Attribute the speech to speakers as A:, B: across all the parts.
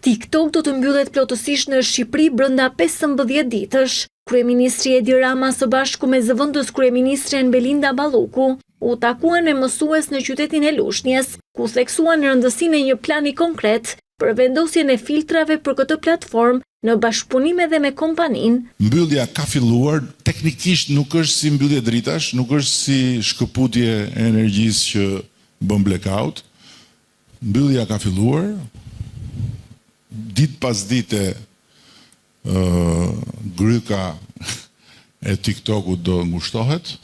A: TikTok do të mbyllet plotësisht në Shqipëri brenda 15 ditësh. Kryeministri Edi Rama së bashku me zëvendës kryeministren Belinda Balloku u takuan me mësues në qytetin e Lushnjës, ku theksuan rëndësinë e një plani konkret për vendosjen e filtrave për këtë platformë në bashkëpunim edhe me kompaninë.
B: Mbyllja ka filluar, teknikisht nuk është si mbyllje dritash, nuk është si shkëputje e energjisë që bën blackout. Mbyllja ka filluar, ditë pas dite gryka e TikTokut do ngushtohet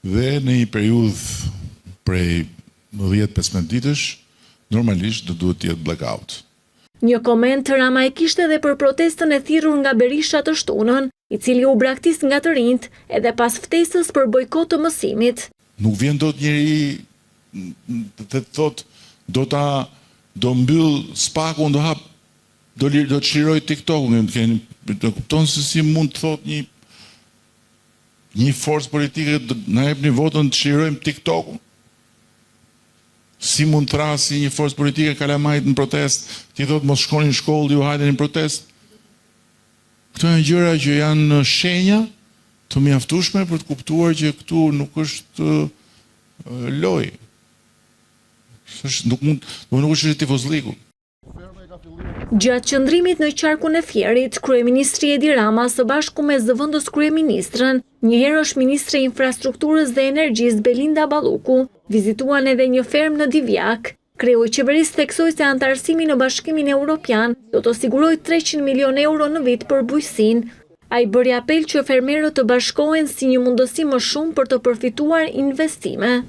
B: dhe në një periudhë prej 10-15 ditësh normalisht do duhet të jetë blackout.
A: Një koment Rama e kishte edhe për protestën e thirrur nga Berisha të shtunën, i cili u braktis nga të rinjt edhe pas ftesës për bojkot të mësimit.
B: Nuk vjen dot njeri të thotë do mbyll spakun, do të çliroj TikTokun, do kupton se si mund të thotë një forcë politike na jepni votën të çlirojmë TikTokun. Si mund të thrasë një forcë politike kalamajt në protest, ti thotë mos shkoni në shkollë, ju hajde në protest. Këto janë gjëra që janë shenja të mjaftueshme për të kuptuar që këtu nuk është lojë. Nuk është tifozliku.
A: Gjatë qëndrimit në qarkun e Fierit, kryeministri Edi Rama së bashku me zëvendës kryeministrën, njëherë është ministre e infrastrukturës dhe energjisë Belinda Balloku, vizituan edhe një fermë në Divjak. Kreu i qeverisë theksoi se antarësimi në Bashkimin Evropian do të sigurojë 300 milion euro në vit për bujqësinë. Ai bëri apel që fermerët të bashkohen si një mundësi më shumë për të përfituar investime.